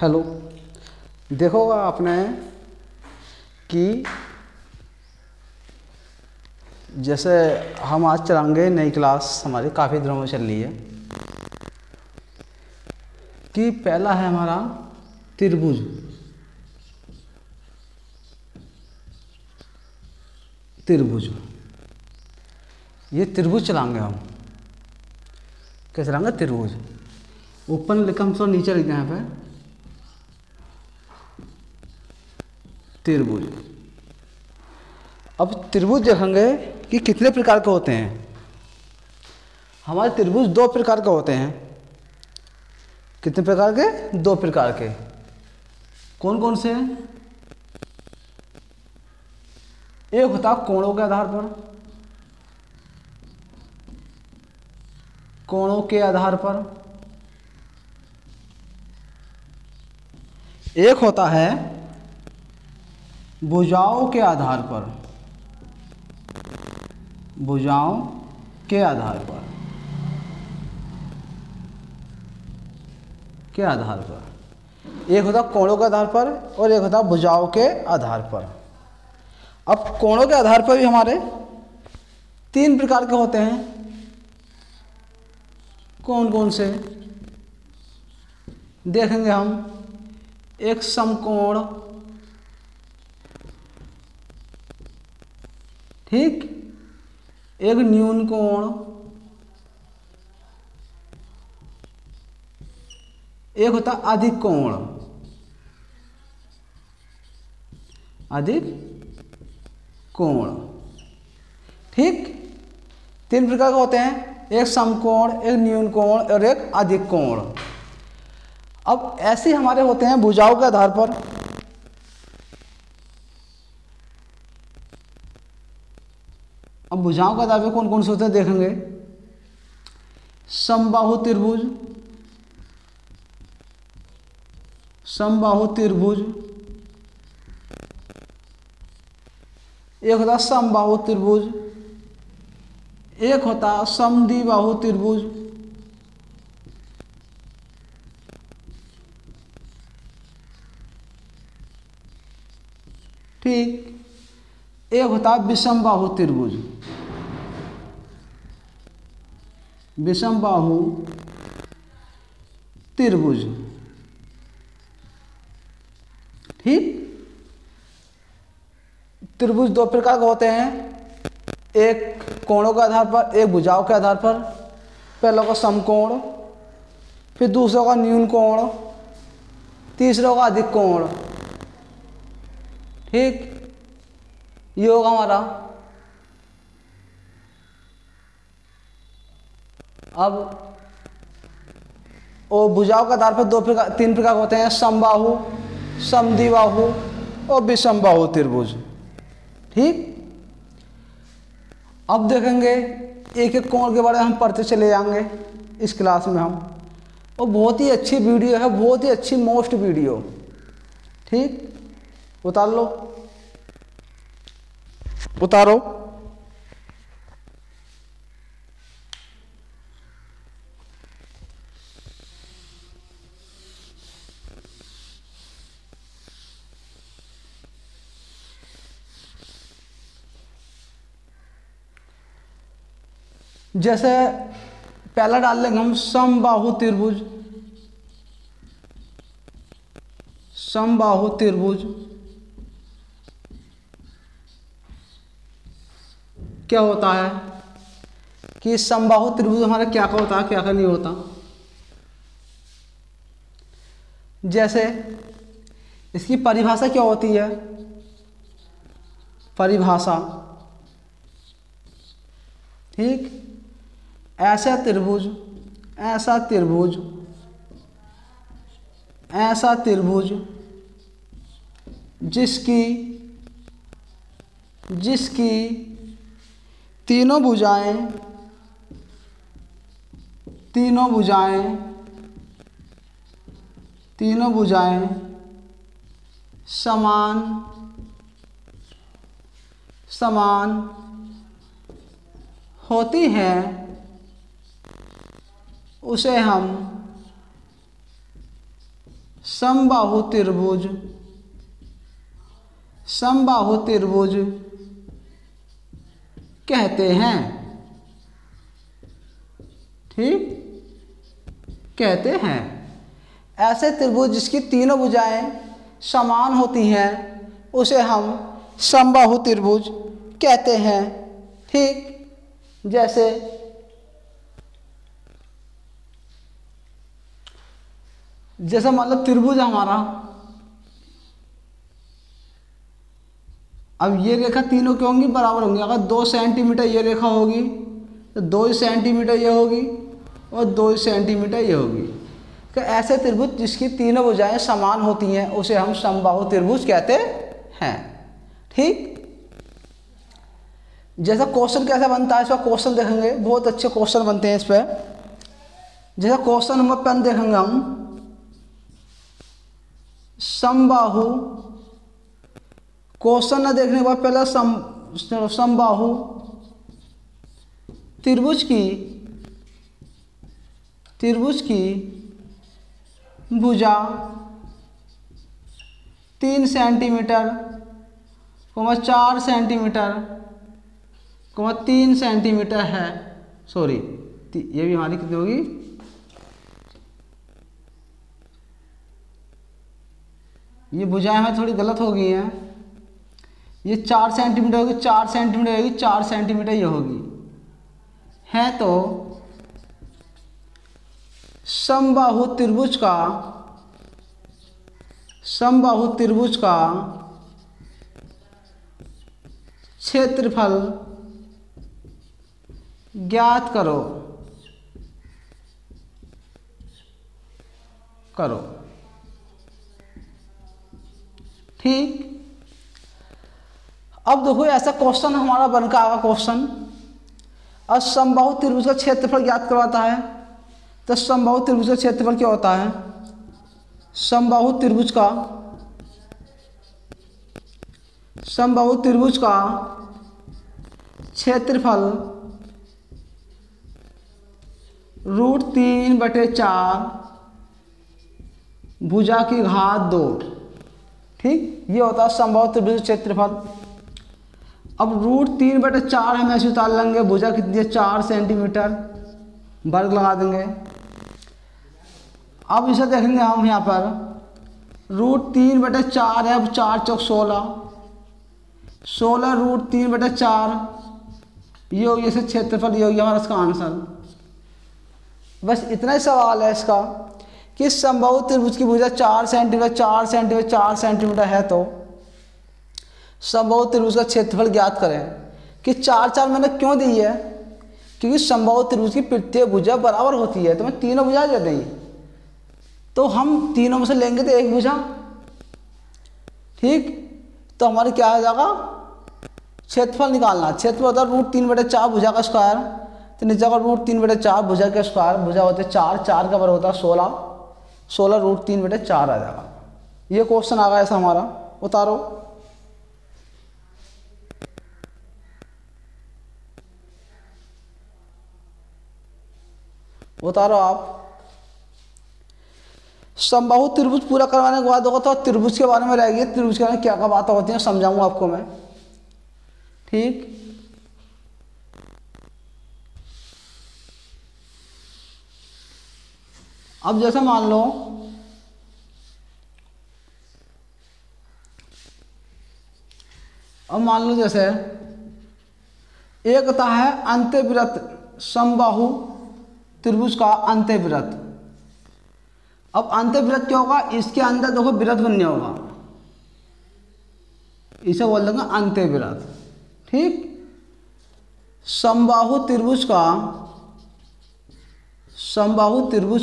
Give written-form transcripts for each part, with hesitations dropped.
Hello, देखोगा आपने कि जैसे हम आज चलाएंगे नई क्लास, हमारी काफ़ी दिनों में चल रही है कि पहला है हमारा त्रिभुज। त्रिभुज, ये त्रिभुज चलाएंगे हम। क्या चलाएंगे? त्रिभुज। ऊपर लिखा, हम थोड़ा नीचे लिखते हैं यहाँ पे त्रिभुज। अब त्रिभुज देखेंगे कि कितने प्रकार के होते हैं। हमारे त्रिभुज दो प्रकार के होते हैं। कितने प्रकार के? दो प्रकार के। कौन कौन से? एक होता कोणों के आधार पर, कोणों के आधार पर। एक होता है भुजाओं के आधार पर, भुजाओं के आधार पर, के आधार पर। एक होता कोणों के आधार पर और एक होता भुजाओं के आधार पर। अब कोणों के आधार पर भी हमारे तीन प्रकार के होते हैं। कौन कौन से देखेंगे हम? एक समकोण, ठीक, एक न्यून कोण, एक होता अधिक कोण। अधिक कोण, ठीक। तीन प्रकार के होते हैं, एक समकोण, एक न्यून कोण और एक अधिक कोण। अब ऐसे हमारे होते हैं भुजाओं के आधार पर। अब भुजाओं के आधार पर कौन कौन से होते हैं देखेंगे। समबाहु त्रिभुज, समबाहु त्रिभुज। एक होता समबाहु त्रिभुज, एक होता समद्विबाहु त्रिभुज। ठीक, एक होता विषमबाहु त्रिभुज, विषमबाहु त्रिभुज, ठीक। त्रिभुज दो प्रकार के होते हैं, एक कोणों के आधार पर, एक भुजाओं के आधार पर। पहला का समकोण, फिर दूसरा का न्यून कोण, तीसरा का अधिक कोण, ठीक। ये होगा हमारा। अब और भुजाओं के आधार पर तीन प्रकार होते हैं, समबाहु, समद्विबाहु और विषमबाहु त्रिभुज, ठीक। अब देखेंगे एक एक कोण के बारे में हम पढ़ते चले जाएंगे इस क्लास में हम। और बहुत ही अच्छी वीडियो है, बहुत ही अच्छी मोस्ट वीडियो, ठीक। उतार लो, उतारो। जैसे पहला डाल लेंगे हम समबाहु त्रिभुज, समबाहु त्रिभुज। क्या होता है कि समबाहु त्रिभुज हमारा क्या क्या होता है, क्या क्या नहीं होता। जैसे इसकी परिभाषा क्या होती है? परिभाषा, ठीक। ऐसा त्रिभुज, ऐसा त्रिभुज, ऐसा त्रिभुज जिसकी जिसकी तीनों भुजाएं, तीनों भुजाएं, तीनों भुजाएं समान समान होती हैं, उसे हम समबाहु त्रिभुज, समबाहु त्रिभुज कहते हैं। ठीक, कहते हैं। ऐसे त्रिभुज जिसकी तीनों भुजाएं समान होती हैं उसे हम समबाहु त्रिभुज कहते हैं। ठीक, जैसे मतलब त्रिभुज हमारा, अब ये रेखा तीनों की होंगी बराबर होंगी। अगर 2 सेंटीमीटर ये रेखा होगी तो 2 सेंटीमीटर ये होगी और 2 सेंटीमीटर ये होगी। तो ऐसे त्रिभुज जिसकी तीनों भुजाएं समान होती हैं उसे हम समबाहु त्रिभुज कहते हैं। ठीक, जैसा क्वेश्चन कैसा बनता है इसका क्वेश्चन देखेंगे, बहुत अच्छे क्वेश्चन बनते हैं इस पर। जैसा क्वेश्चन नंबर 5 देखेंगे हम, समबाहु, क्वेश्चन न देखने के बाद पहले समबाहु त्रिभुज की भुजा 3 सेंटीमीटर, 4 सेंटीमीटर, 3 सेंटीमीटर है। सॉरी, ये भी हमारी कितनी होगी, ये भुजाएं हमें थोड़ी गलत हो गई हैं। ये 4 सेंटीमीटर होगी, 4 सेंटीमीटर होगी, 4 सेंटीमीटर ये होगी है। तो समबाहु त्रिभुज का क्षेत्रफल ज्ञात करो। ठीक, अब देखो ऐसा क्वेश्चन हमारा बनकर आगा क्वेश्चन, और समबाहु त्रिभुज का क्षेत्रफल ज्ञात करवाता है। तो समबाहु त्रिभुज का क्षेत्रफल क्या होता है, समबाहु त्रिभुज का क्षेत्रफल √3/4 भुजा की घात 2। ठीक, ये होता है समबाहु त्रिभुज क्षेत्रफल। अब √3/4 हम ऐसे उतार लेंगे, भुजा कितनी है 4 सेंटीमीटर, वर्ग लगा देंगे। अब इसे देखेंगे हम यहाँ पर √3/4 है, अब 4 चौक 16, 16 √3/4 ये होगी इसे क्षेत्रफल, ये होगी हमारा इसका आंसर। बस इतना ही सवाल है इसका कि समबाहु त्रिभुज की भुजा 4 सेंटीमीटर, 4 सेंटीमीटर, 4 सेंटीमीटर है तो समबाहु त्रिभुज का क्षेत्रफल ज्ञात करें। कि 4 मैंने क्यों दी है, क्योंकि समबाहु त्रिभुज की प्रत्येक भुजा बराबर होती है। तो मैं तीनों भुजा दे देंगे, तो हम तीनों में से लेंगे तो एक भुजा। ठीक, तो हमारे क्या आ जाएगा, क्षेत्रफल निकालना। क्षेत्रफल होता है √3/4 भुजा का स्क्वायर, तो नीचे का √3/4 भुजा का स्क्वायर, भुजा होते 4, 4 का बराबर होता है 16, 16 √3/4 आ जाएगा। ये क्वेश्चन आ गया ऐसा हमारा, उतारो। उतारो आप। समबाहु त्रिभुज पूरा करवाने के बाद होगा तो त्रिभुज के बारे में रहेगी, त्रिभुज के बारे में क्या क्या बातें होती हैं समझाऊंगा आपको मैं। ठीक, अब जैसे मान लो जैसे एक होता है अंत्यवृत्त, समबाहु त्रिभुज का अंत्यवृत्त। अब अंत्यवृत्त क्या होगा, इसके अंदर देखो वृत्त बनने होगा, इसे बोल देंगे अंत्यवृत्त। ठीक, समबाहु त्रिभुज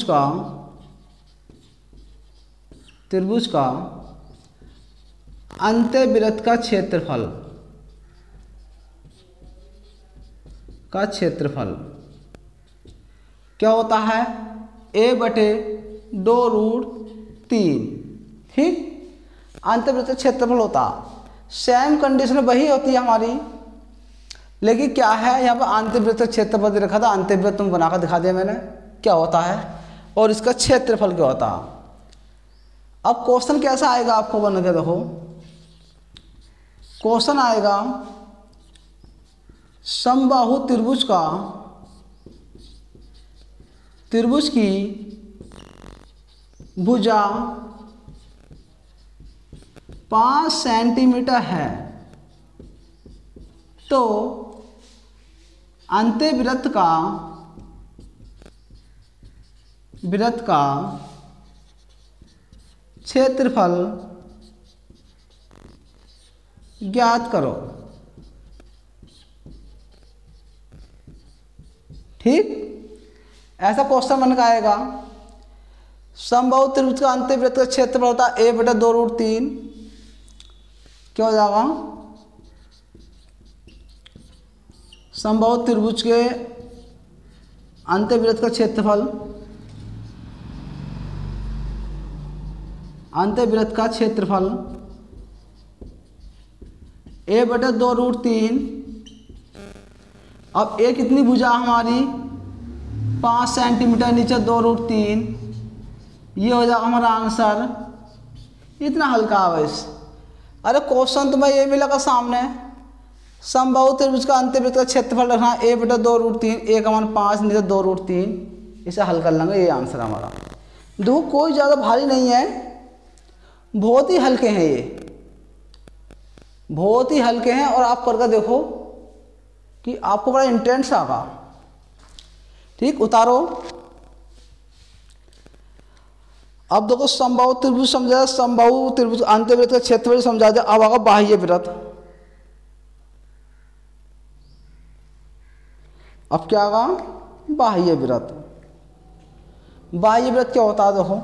का अंत्यवृत्त का क्षेत्रफल क्या होता है, a/2√3। ठीक, अंत्यवृत्त क्षेत्रफल होता, सेम कंडीशन वही होती है हमारी, लेकिन क्या है यहाँ पर अंत्यवृत्त क्षेत्रफल दे रखा था, अंत्यवृत्त में बनाकर दिखा दिया मैंने क्या होता है और इसका क्षेत्रफल क्या होता है। अब क्वेश्चन कैसा आएगा आपको बन के देखो, क्वेश्चन आएगा समबाहु त्रिभुज की भुजा 5 सेंटीमीटर है तो अंत्यवृत्त का क्षेत्रफल ज्ञात करो। ठीक, ऐसा क्वेश्चन बन के आएगा। समबाहु त्रिभुज का अंत्यवृत्त का क्षेत्रफल होता है a/2√3। क्या हो जाएगा, समबाहु त्रिभुज के अंत्यवृत्त का क्षेत्रफल, अंत्यवृत्त का क्षेत्रफल a/2√3। अब a कितनी भुजा हमारी 5 सेंटीमीटर, नीचे 2√3, ये हो जाएगा हमारा आंसर। इतना हल्का है बस। अरे क्वेश्चन तुम्हें ये मिलेगा सामने, समबाहु त्रिभुज का अंत्यवृत्त का क्षेत्रफल रखना a/2√3, a का मान 5, नीचे 2√3, इसे हल कर लेंगे, ये आंसर हमारा। देखो कोई ज़्यादा भारी नहीं है, बहुत ही हल्के हैं ये, बहुत ही हल्के हैं। और आप करके देखो कि आपको बड़ा इंटेंस आगा। ठीक, उतारो। अब देखो समबाहु त्रिभुज समझा, समबाहु त्रिभुज अंत्यवृत्त का क्षेत्रफल समझा जाए। अब आगा बाह्य वृत्त। अब क्या आगा, बाह्य वृत्त। बाह्य वृत्त क्या होता है देखो,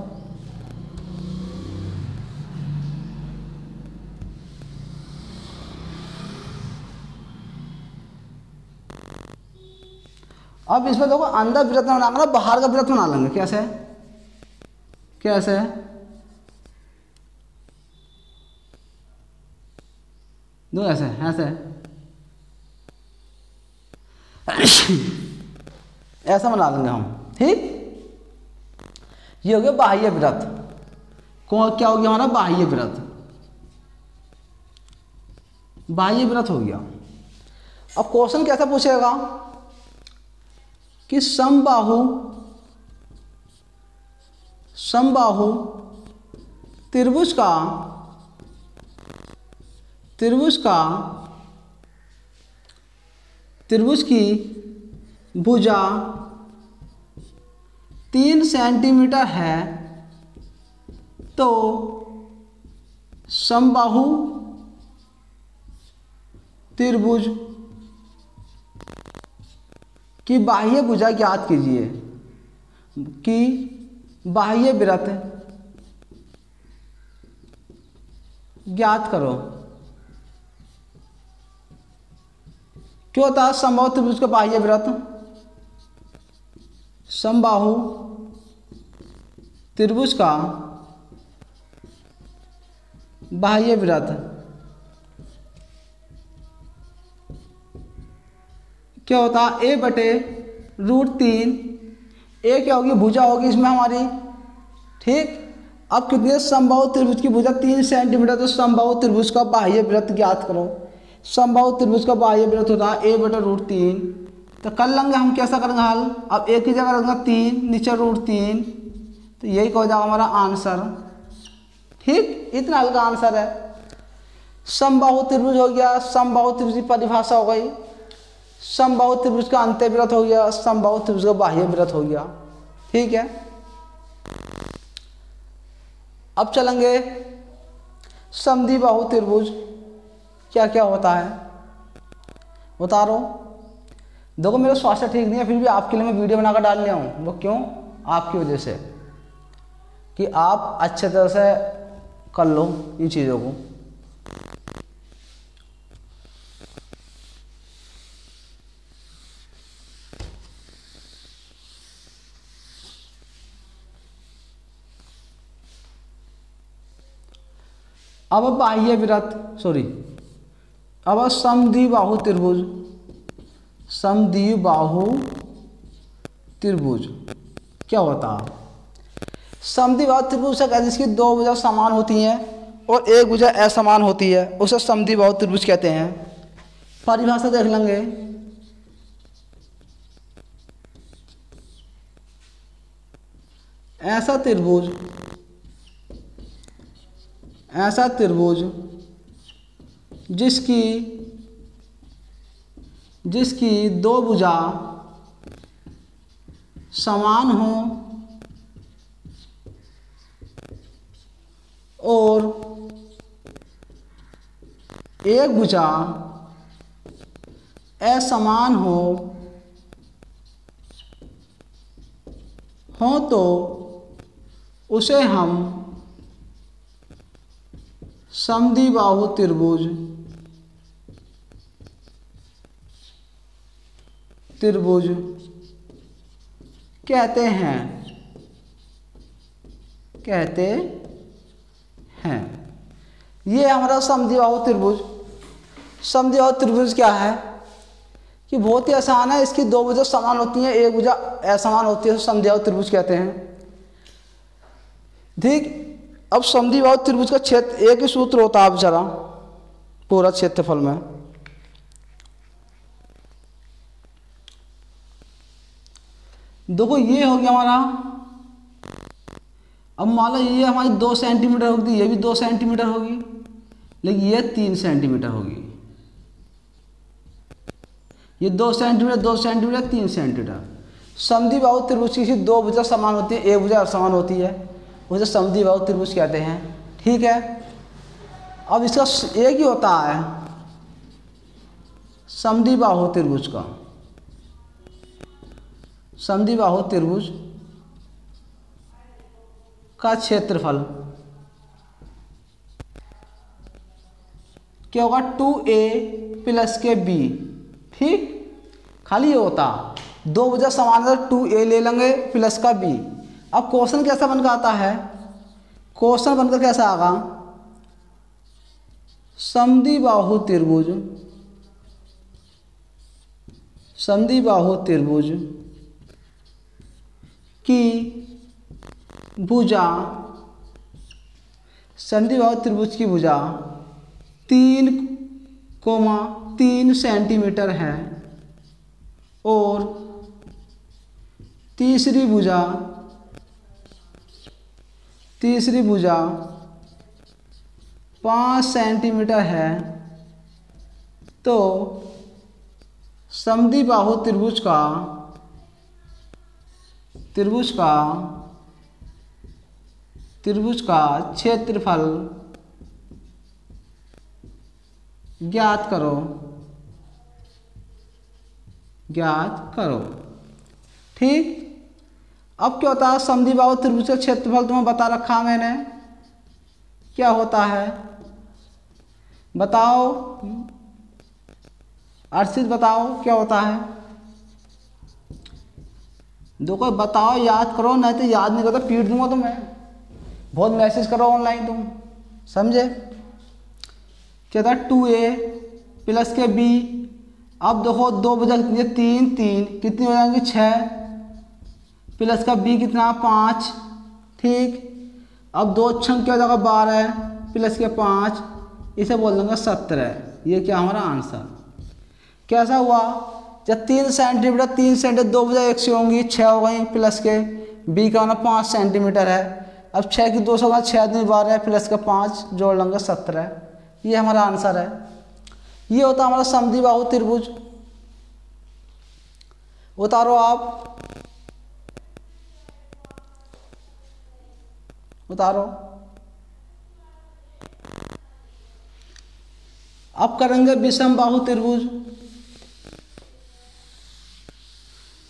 अब इसमें देखो अंदर वृत्त बना लेंगे, बाहर का वृत्त बना लेंगे। कैसे कैसे, दो ऐसे ऐसे ऐसा बना लेंगे हम। ठीक, ये हो गया बाह्य वृत्त। क्या हो गया हमारा, बाह्य वृत्त। बाह्य वृत्त हो गया। अब क्वेश्चन कैसा पूछेगा कि समबाहु त्रिभुज की भुजा 3 सेंटीमीटर है तो समबाहु त्रिभुज की बाह्य भुजा ज्ञात कीजिए। कि बाह्य वृत्त ज्ञात करो। क्या होता है समबाहु त्रिभुज का बाह्य वृत्त, समबाहु त्रिभुज का बाह्य वृत्त क्या होता है, a/√3। ए क्या होगी, भुजा होगी इसमें हमारी। ठीक, अब कितनी है, समबाहु त्रिभुज की भुजा 3 सेंटीमीटर, तो समबाहु त्रिभुज का बाह्य वृत्त ज्ञात करो। समबाहु त्रिभुज का बाह्य वृत्त होता है a/√3। तो कर लेंगे हम, कैसा करेंगे हल। अब एक ही जगह रखना 3, नीचे √3, तो यही हो जाएगा हमारा आंसर। ठीक, इतना हल्का आंसर है। समबाहु त्रिभुज हो गया, समबाहु त्रिभुज की परिभाषा हो गई, समबाहु त्रिभुज का अंत्यवृत्त हो गया, समबाहु त्रिभुज का बाह्य वृत्त हो गया। ठीक है, अब चलेंगे समद्विबाहु त्रिभुज क्या क्या होता है, उतारो। देखो मेरा स्वास्थ्य ठीक नहीं है, फिर भी आपके लिए मैं वीडियो बनाकर डाल लिया हूँ। वो क्यों, आपकी वजह से, कि आप अच्छे तरह से कर लो इन चीज़ों को। अब बाह्य वृत्त, अब समद्विबाहु त्रिभुज, समद्विबाहु त्रिभुज क्या होता है। समद्विबाहु त्रिभुज से कहते हैं जिसकी दो भुजा समान होती हैं और एक भुजा असमान होती है, उसे समद्विबाहु त्रिभुज कहते हैं। परिभाषा देख लेंगे। ऐसा त्रिभुज जिसकी दो भुजा समान हो और एक भुजा असमान हो तो उसे हम समद्विबाहु त्रिभुज कहते हैं। ये हमारा समद्विबाहु त्रिभुज। समद्विबाहु त्रिभुज क्या है कि बहुत ही आसान है, इसकी दो भुजा समान होती हैं, एक भुजा असमान होती है, तो समद्विबाहु त्रिभुज कहते हैं। ठीक, अब समद्विबाहु त्रिभुज का क्षेत्र एक ही सूत्र होता है बेचारा पूरा क्षेत्रफल में। देखो ये हो गया हमारा। अब मान लो ये हमारी 2 सेंटीमीटर होगी, ये भी 2 सेंटीमीटर होगी, लेकिन ये 3 सेंटीमीटर होगी। ये 2 सेंटीमीटर 2 सेंटीमीटर 3 सेंटीमीटर। समद्विबाहु त्रिभुज की दो भुजा समान होती है, एक भुजा असमान होती है, उसे समद्विबाहु त्रिभुज कहते हैं। ठीक है, अब इसका एक ही होता है समद्विबाहु त्रिभुज का। समद्विबाहु त्रिभुज का क्षेत्रफल क्या होगा? 2a + के b। ठीक, खाली ये होता, दो भुजा समान है तो 2a ले लेंगे प्लस का b। अब क्वेश्चन कैसा बनकर आता है? क्वेश्चन बनकर कैसा आगा? समद्विबाहु त्रिभुज की भुजा, समद्विबाहु त्रिभुज की भुजा 3,3 सेंटीमीटर है और तीसरी भुजा 5 सेंटीमीटर है, तो समद्विबाहु त्रिभुज का क्षेत्रफल ज्ञात करो। ठीक, अब क्या होता है? समद्विबाहु त्रिभुज का क्षेत्रफल तुम्हें बता रखा मैंने, क्या होता है बताओ? अर्षित बताओ क्या होता है? देखो बताओ, याद करो, नहीं तो याद नहीं करता पीट दूंगा तुम्हें। बहुत मैसेज करो ऑनलाइन तुम, समझे? क्या था? 2a + के b। अब देखो दो भुजा कितनी है? 3 3 कितनी हो जाएंगी? 6 प्लस का b कितना? 5। ठीक, अब 2 छंग क्या हो जाएगा? 12 प्लस के 5, इसे बोल देंगे 17। ये क्या हमारा आंसर? कैसा हुआ? जब 3 सेंटीमीटर दो भुजा एक से होंगी, 6 हो गई, प्लस के b का होना 5 सेंटीमीटर है। अब 6 की 2 से होगा 6 दूनी 12 प्लस का 5 जोड़ लेंगे 17। ये हमारा आंसर है। ये होता हमारा समद्विबाहु त्रिभुज। उतारो आप, उतारो। अब करेंगे विषमबाहु त्रिभुज।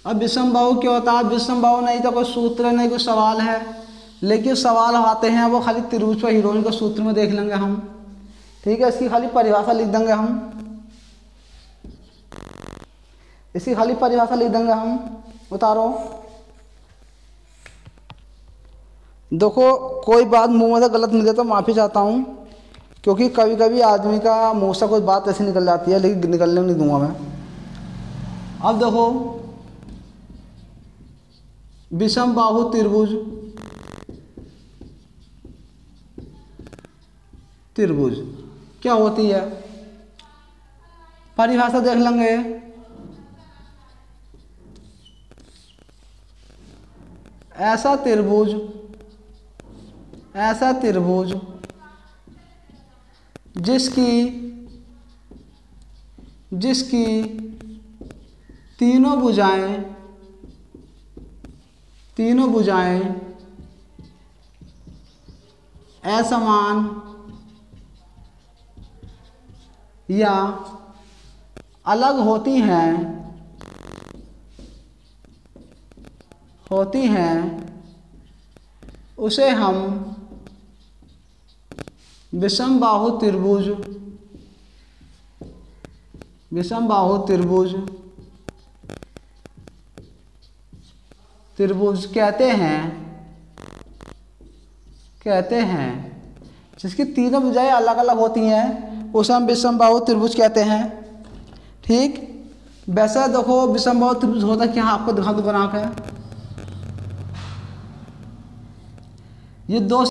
अब विषमबाहु क्या होता है? विषमबाहु नहीं तो कोई सूत्र नहीं, कोई सवाल है, लेकिन सवाल आते हैं वो खाली त्रिभुज पर हीरोइन का सूत्र में देख लेंगे हम। ठीक है, इसकी खाली परिभाषा लिख देंगे हम, इसकी खाली परिभाषा लिख देंगे हम। उतारो। देखो कोई बात मुंह में से गलत निकले तो माफ़ी चाहता हूँ, क्योंकि कभी कभी आदमी का मुंह से कोई बात ऐसी निकल जाती है, लेकिन निकलने नहीं दूंगा मैं। अब देखो विषमबाहु त्रिभुज त्रिभुज क्या होती है? परिभाषा देख लेंगे। ऐसा त्रिभुज जिसकी तीनों भुजाएं असमान या अलग होती हैं उसे हम विषमबाहु त्रिभुज कहते हैं। जिसकी तीनों भुजाएं अलग अलग होती हैं उसे हम विषमबाहु त्रिभुज कहते हैं। ठीक, वैसे देखो विषमबाहु त्रिभुज होता क्या, आपको दिखा दूं बना के। ये दो